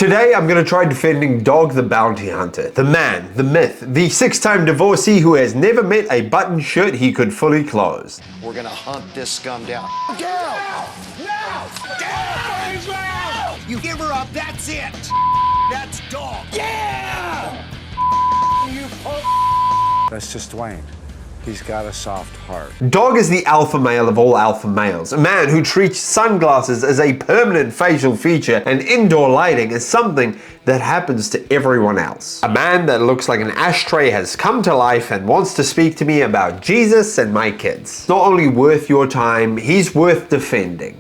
Today I'm going to try defending Dog the Bounty Hunter, the man, the myth, the 6-time divorcee who has never met a button shirt he could fully close. We're going to hunt this scum down. Now! You give her up, that's it! That's Dog! Yeah! You That's just Dwayne. He's got a soft heart. Dog is the alpha male of all alpha males, a man who treats sunglasses as a permanent facial feature and indoor lighting as something that happens to everyone else. A man that looks like an ashtray has come to life and wants to speak to me about Jesus and my kids. Not only worth your time, he's worth defending.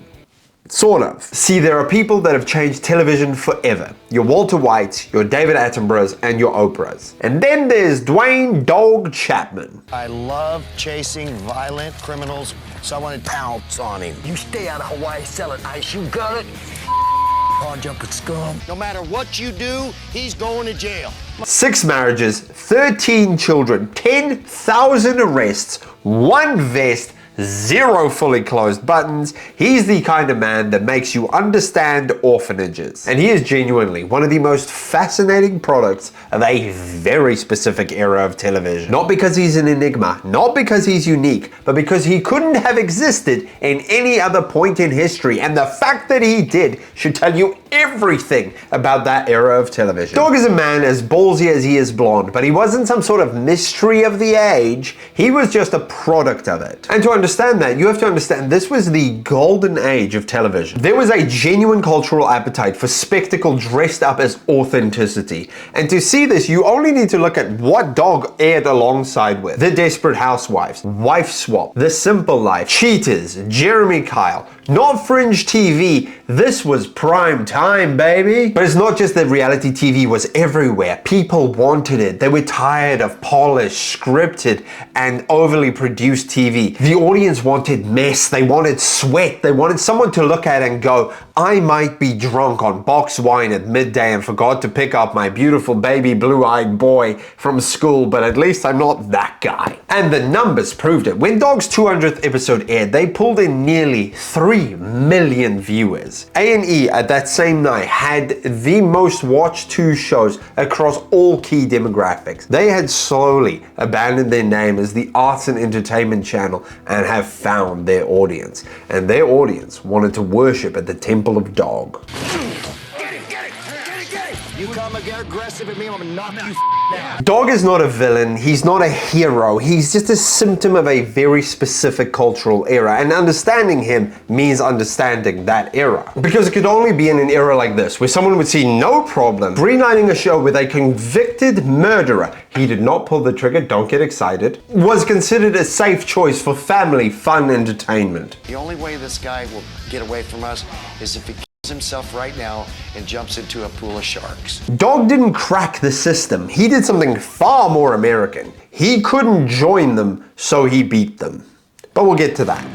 Sort of. See, there are people that have changed television forever. Your Walter Whites, your David Attenboroughs, and your Oprahs. And then there's Dwayne Dog Chapman. I love chasing violent criminals, so I want to pounce on him. You stay out of Hawaii selling ice, you got it? Hard jumping scum. No matter what you do, he's going to jail. 6 marriages, 13 children, 10,000 arrests, 1 vest, 0 fully closed buttons. He's the kind of man that makes you understand orphanages. And he is genuinely one of the most fascinating products of a very specific era of television. Not because he's an enigma, not because he's unique, but because he couldn't have existed in any other point in history. And the fact that he did should tell you everything about that era of television. Dog is a man as ballsy as he is blonde, but he wasn't some sort of mystery of the age. He was just a product of it. And to understand that, you have to understand this was the golden age of television. There was a genuine cultural appetite for spectacle dressed up as authenticity. And to see this, you only need to look at what Dog aired alongside with. The Desperate Housewives, Wife Swap, The Simple Life, Cheaters, Jeremy Kyle. Not fringe TV, this was prime time, baby. But it's not just that reality TV was everywhere. People wanted it. They were tired of polished, scripted, and overly produced TV. The audience wanted mess. They wanted sweat. They wanted someone to look at and go, I might be drunk on box wine at midday and forgot to pick up my beautiful baby blue-eyed boy from school, but at least I'm not that guy. And the numbers proved it. When Dog's 200th episode aired, they pulled in nearly 3 million viewers. A&E at that same night had the most watched 2 shows across all key demographics. They had slowly abandoned their name as the arts and entertainment channel and have found their audience. And their audience wanted to worship at the temple of Dog. You come and get aggressive at me, I'm gonna knock you down. Dog is not a villain, he's not a hero, he's just a symptom of a very specific cultural era, and understanding him means understanding that era. Because it could only be in an era like this, where someone would see no problem greenlighting a show with a convicted murderer, he did not pull the trigger, don't get excited, was considered a safe choice for family fun entertainment. The only way this guy will get away from us is if he kills himself right now and jumps into a pool of sharks. Dog didn't crack the system, he did something far more American. He couldn't join them, so he beat them. But we'll get to that.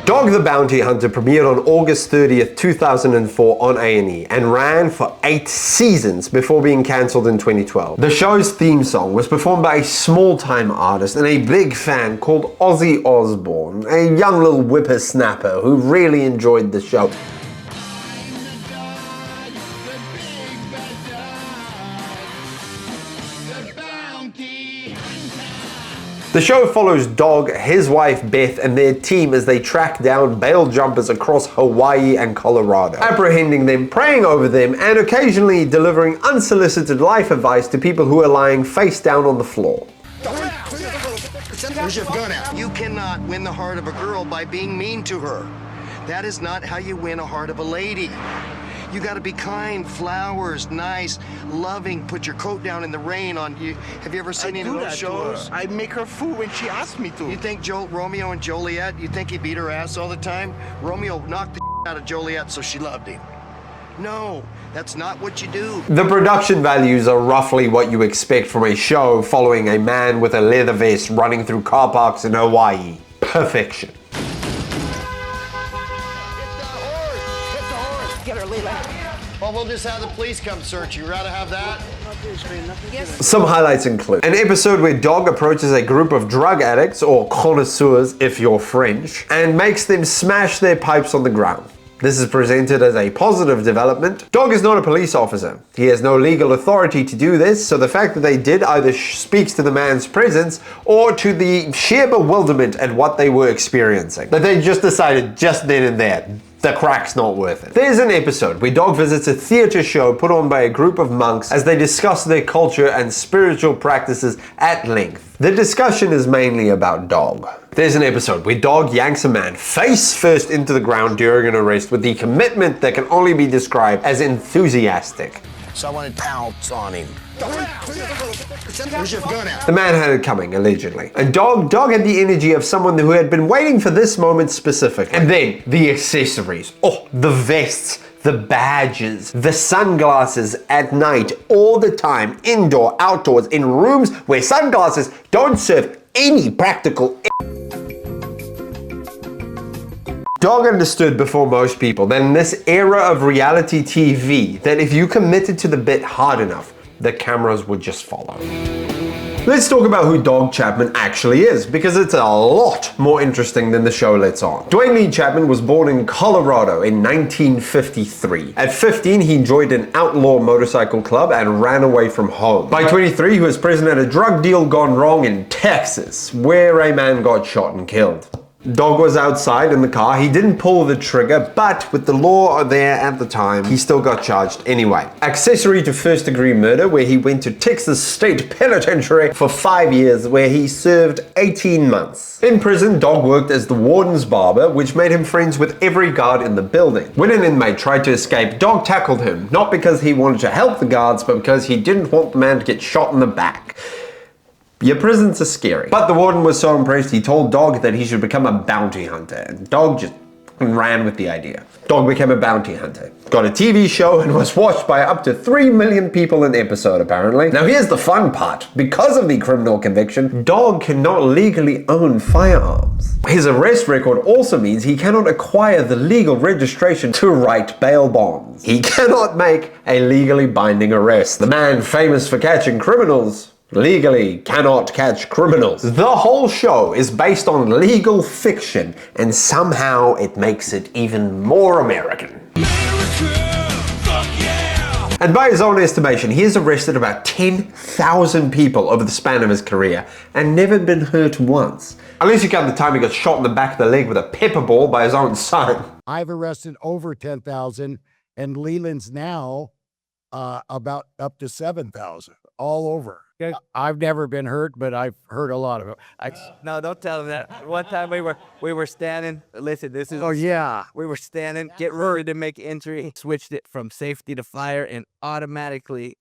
Dog the Bounty Hunter premiered on August 30th, 2004 on A&E and ran for 8 seasons before being cancelled in 2012. The show's theme song was performed by a small-time artist and a big fan called Ozzy Osbourne, a young little whippersnapper who really enjoyed the show. The show follows Dog, his wife Beth, and their team as they track down bail jumpers across Hawaii and Colorado, apprehending them, praying over them, and occasionally delivering unsolicited life advice to people who are lying face down on the floor. Where's your gun at? You cannot win the heart of a girl by being mean to her. That is not how you win a heart of a lady. You gotta be kind, flowers, nice, loving, put your coat down in the rain on you. Have you ever seen any of those shows? I make her food when she asks me to. You think Romeo and Juliet, you think he beat her ass all the time? Romeo knocked the out of Juliet so she loved him. No, that's not what you do. The production values are roughly what you expect from a show following a man with a leather vest running through car parks in Hawaii. Perfection. Well, we'll just have the police come search you. You'd rather have that? Some highlights include an episode where Dog approaches a group of drug addicts, or connoisseurs if you're French, and makes them smash their pipes on the ground. This is presented as a positive development. Dog is not a police officer. He has no legal authority to do this, so the fact that they did either speaks to the man's presence or to the sheer bewilderment at what they were experiencing. That they just decided just then and there, the crack's not worth it. There's an episode where Dog visits a theater show put on by a group of monks as they discuss their culture and spiritual practices at length. The discussion is mainly about Dog. There's an episode where Dog yanks a man face first into the ground during an arrest with the commitment that can only be described as enthusiastic. Someone had pounced on him. Where's your gun at? The man had it coming, allegedly. And Dog had the energy of someone who had been waiting for this moment specifically. And then, the accessories. Oh, the vests, the badges, the sunglasses at night, all the time, indoor, outdoors, in rooms where sunglasses don't serve any practical. Dog understood before most people that in this era of reality TV, that if you committed to the bit hard enough, the cameras would just follow. Let's talk about who Dog Chapman actually is, because it's a lot more interesting than the show lets on. Dwayne Lee Chapman was born in Colorado in 1953. At 15, he joined an outlaw motorcycle club and ran away from home. By 23, he was present at a drug deal gone wrong in Texas, where a man got shot and killed. Dog was outside in the car. He didn't pull the trigger, but with the law there at the time, he still got charged anyway. Accessory to first-degree murder, where he went to Texas State Penitentiary for 5 years, where he served 18 months. In prison, Dog worked as the warden's barber, which made him friends with every guard in the building. When an inmate tried to escape, Dog tackled him, not because he wanted to help the guards, but because he didn't want the man to get shot in the back. Your prisons are scary. But the warden was so impressed, he told Dog that he should become a bounty hunter, and Dog just ran with the idea. Dog became a bounty hunter, got a TV show, and was watched by up to 3 million people an episode, apparently. Now here's the fun part. Because of the criminal conviction, Dog cannot legally own firearms. His arrest record also means he cannot acquire the legal registration to write bail bonds. He cannot make a legally binding arrest. The man famous for catching criminals legally cannot catch criminals. The whole show is based on legal fiction, and somehow it makes it even more American. And by his own estimation, he has arrested about 10,000 people over the span of his career and never been hurt once. Unless you count the time he got shot in the back of the leg with a pepper ball by his own son. I've arrested over 10,000, and Leland's now about up to 7,000 all over. I've never been hurt, but I've heard a lot of it. No, don't tell him that. One time we were standing. Listen, this is. Oh yeah, we were standing, get ready to make entry. Switched it from safety to fire, and automatically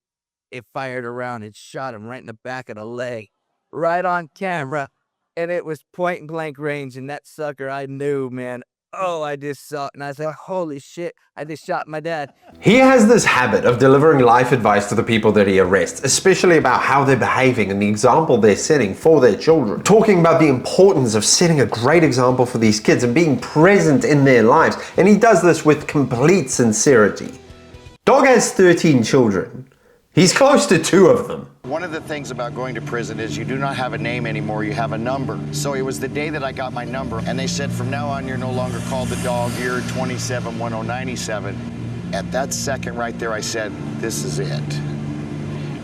it fired around and shot him right in the back of the leg, right on camera, and it was point blank range. And that sucker, I knew, man. Oh, I just saw it, and I was like, holy shit, I just shot my dad. He has this habit of delivering life advice to the people that he arrests, especially about how they're behaving and the example they're setting for their children. Talking about the importance of setting a great example for these kids and being present in their lives, and he does this with complete sincerity. Dog has 13 children. He's close to 2 of them. One of the things about going to prison is you do not have a name anymore, you have a number. So it was the day that I got my number, and they said, from now on, you're no longer called the dog, you're 271097. At that second right there, I said, this is it.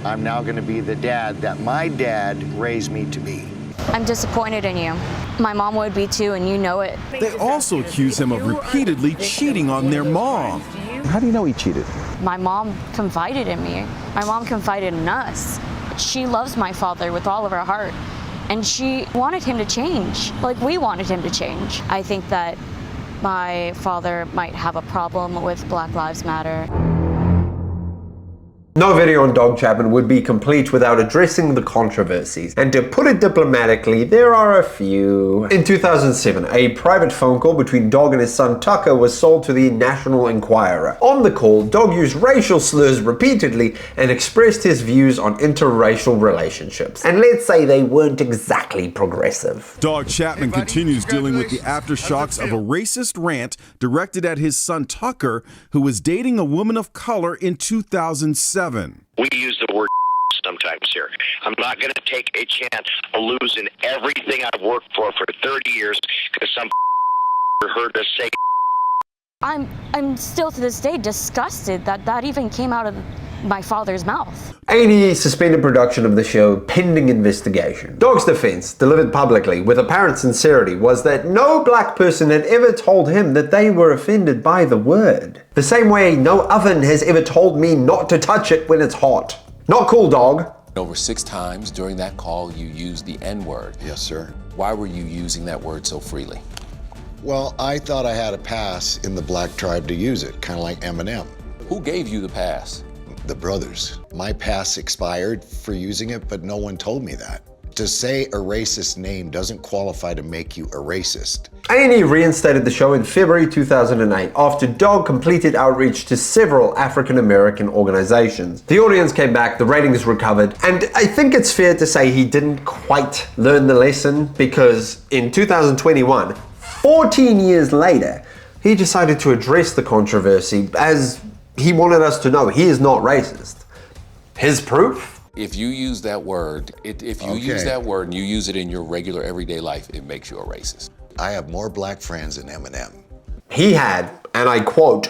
I'm now gonna be the dad that my dad raised me to be. I'm disappointed in you. My mom would be too, and you know it. They also accuse him of repeatedly cheating on their mom. How do you know he cheated? My mom confided in me. My mom confided in us. She loves my father with all of her heart, and she wanted him to change, like we wanted him to change. I think that my father might have a problem with Black Lives Matter. No video on Dog Chapman would be complete without addressing the controversies, and to put it diplomatically, there are a few. In 2007, a private phone call between Dog and his son Tucker was sold to the National Enquirer. On the call, Dog used racial slurs repeatedly and expressed his views on interracial relationships. And let's say they weren't exactly progressive. Dog Chapman continues dealing with the aftershocks of a racist rant directed at his son Tucker, who was dating a woman of color in 2007. We use the word sometimes here. I'm not going to take a chance of losing everything I've worked for 30 years because some heard us say I'm still to this day disgusted that that even came out of my father's mouth. A&E suspended production of the show pending investigation. Dog's defense, delivered publicly with apparent sincerity, was that no black person had ever told him that they were offended by the word. The same way no oven has ever told me not to touch it when it's hot. Not cool, dog. Over 6 times during that call, you used the N-word. Yes, sir. Why were you using that word so freely? Well, I thought I had a pass in the black tribe to use it, kind of like Eminem. Who gave you the pass? The brothers. My pass expired for using it, but no one told me that. To say a racist name doesn't qualify to make you a racist. A&E reinstated the show in February 2008 after Dog completed outreach to several African-American organizations. The audience came back, the ratings recovered, and I think it's fair to say he didn't quite learn the lesson, because in 2021, 14 years later, he decided to address the controversy as he wanted us to know he is not racist. His proof? If you use that word, use that word and you use it in your regular everyday life, it makes you a racist. I have more black friends than Eminem. He had, and I quote,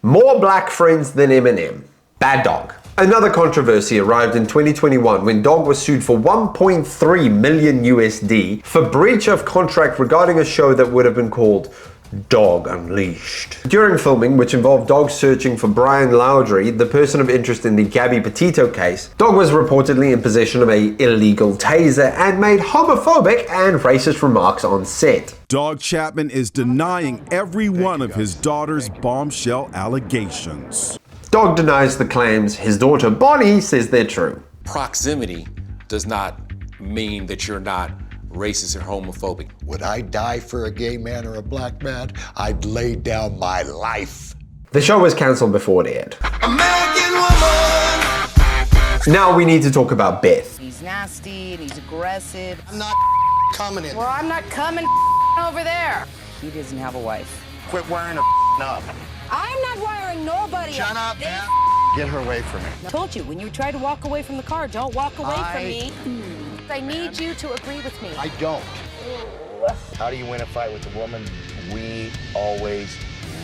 more black friends than Eminem. Bad Dog. Another controversy arrived in 2021 when Dog was sued for 1.3 million USD for breach of contract regarding a show that would have been called Dog Unleashed. During filming, which involved Dog searching for Brian Laundrie, the person of interest in the Gabby Petito case, Dog was reportedly in possession of an illegal taser and made homophobic and racist remarks on set. Dog Chapman is denying every one of his daughter's bombshell allegations. Dog denies the claims. His daughter Bonnie says they're true. Proximity does not mean that you're not racist or homophobic. Would I die for a gay man or a black man? I'd lay down my life. The show was cancelled before it aired. American woman! Now we need to talk about Beth. He's nasty and he's aggressive. I'm not coming in. Well, I'm not coming over there. He doesn't have a wife. Quit wearing a up. I'm not wiring nobody Shut up, man. Get her away from me. I told you, when you try to walk away from the car, don't walk away from me. I need you to agree with me. I don't. How do you win a fight with a woman? We always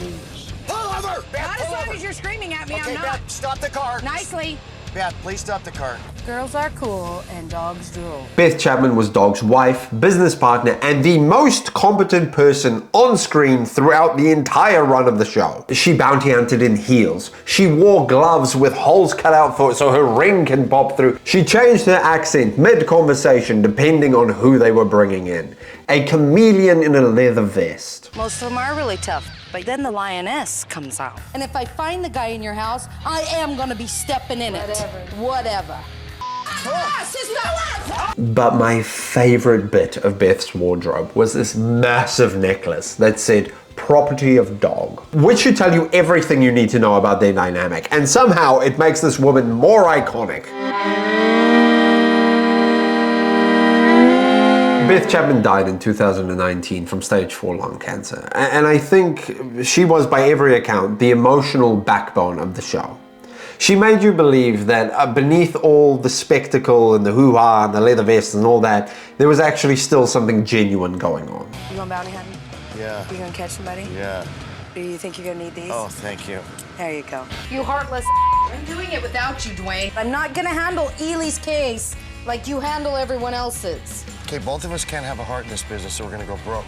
lose. Pull over! Beth, Not as long as you're screaming at me, okay, I'm not. Beth, stop the car. Nicely. Beth, please stop the car. Girls are cool and dogs drool. Beth Chapman was Dog's wife, business partner, and the most competent person on screen throughout the entire run of the show. She bounty hunted in heels. She wore gloves with holes cut out for it so her ring can pop through. She changed her accent mid-conversation depending on who they were bringing in. A chameleon in a leather vest. Most of them are really tough, but then the lioness comes out. And if I find the guy in your house, I am gonna be stepping in it. Whatever. But my favorite bit of Beth's wardrobe was this massive necklace that said property of Dog, which should tell you everything you need to know about their dynamic, and somehow it makes this woman more iconic. Beth Chapman died in 2019 from stage 4 lung cancer, and I think she was, by every account, the emotional backbone of the show. She made you believe that beneath all the spectacle and the hoo-ha and the leather vests and all that, there was actually still something genuine going on. You going bounty hunting? Yeah. You gonna catch somebody? Yeah. Do you think you're gonna need these? Oh, thank you. There you go. You heartless. I'm doing it without you, Dwayne. I'm not gonna handle Ely's case like you handle everyone else's. Okay, both of us can't have a heart in this business, so we're gonna go broke.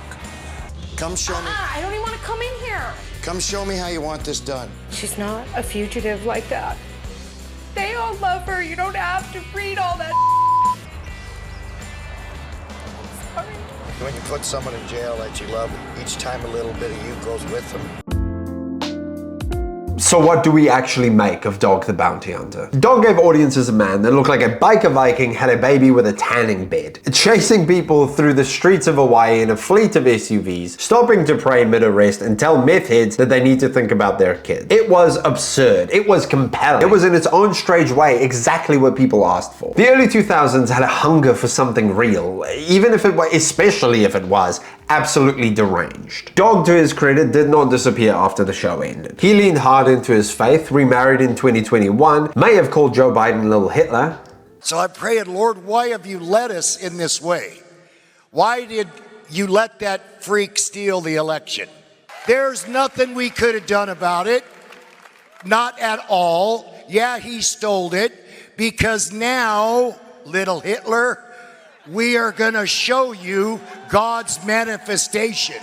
Come show me. I don't even want to come in here. Come show me how you want this done. She's not a fugitive like that. They all love her. You don't have to read all that. Sorry. When you put someone in jail that you love, each time a little bit of you goes with them. So what do we actually make of Dog the Bounty Hunter? Dog gave audiences a man that looked like a biker Viking had a baby with a tanning bed, chasing people through the streets of Hawaii in a fleet of SUVs, stopping to pray mid-arrest and tell meth heads that they need to think about their kids. It was absurd. It was compelling. It was in its own strange way exactly what people asked for. The early 2000s had a hunger for something real, even if it was, especially if it was, absolutely deranged. Dog, to his credit, did not disappear after the show ended. He leaned hard into his faith, remarried in 2021, may have called Joe Biden Little Hitler. So I pray, Lord, why have you led us in this way? Why did you let that freak steal the election? There's nothing we could have done about it. Not at all. Yeah, he stole it, because now, little Hitler, we are going to show you God's manifestation.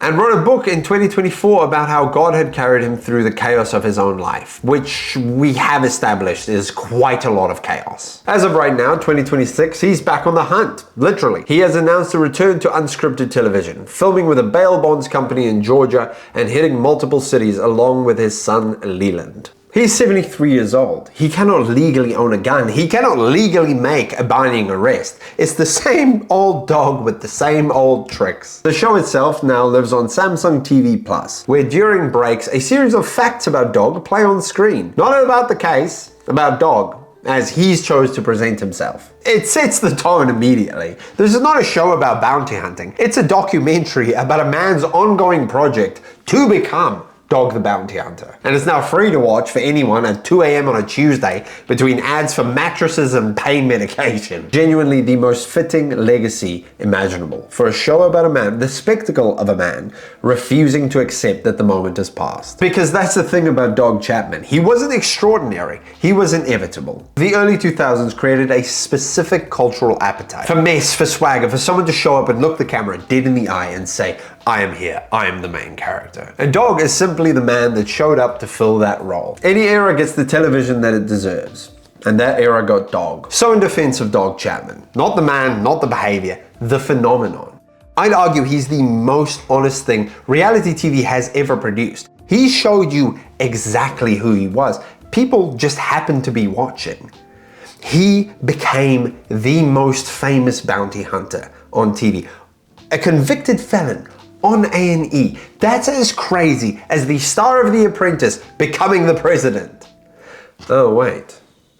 And wrote a book in 2024 about how God had carried him through the chaos of his own life, which we have established is quite a lot of chaos. As of right now, 2026, he's back on the hunt, literally. He has announced a return to unscripted television, filming with a bail bonds company in Georgia and hitting multiple cities along with his son Leland. He's 73 years old. He cannot legally own a gun. He cannot legally make a binding arrest. It's the same old dog with the same old tricks. The show itself now lives on Samsung TV Plus, where during breaks, a series of facts about dog play on screen. Not about the case, about dog, as he's chose to present himself. It sets the tone immediately. This is not a show about bounty hunting. It's a documentary about a man's ongoing project to become Dog the Bounty Hunter. And it's now free to watch for anyone at 2 a.m. on a Tuesday between ads for mattresses and pain medication. Genuinely the most fitting legacy imaginable for a show about a man, the spectacle of a man refusing to accept that the moment has passed. Because that's the thing about Dog Chapman. He wasn't extraordinary, he was inevitable. The early 2000s created a specific cultural appetite for mess, for swagger, for someone to show up and look the camera dead in the eye and say, I am here, I am the main character. And Dog is simply the man that showed up to fill that role. Any era gets the television that it deserves, and that era got Dog. So in defense of Dog Chapman, not the man, not the behavior, the phenomenon, I'd argue he's the most honest thing reality TV has ever produced. He showed you exactly who he was. People just happened to be watching. He became the most famous bounty hunter on TV. A convicted felon on A&E. That's as crazy as the star of The Apprentice becoming the president. Oh wait,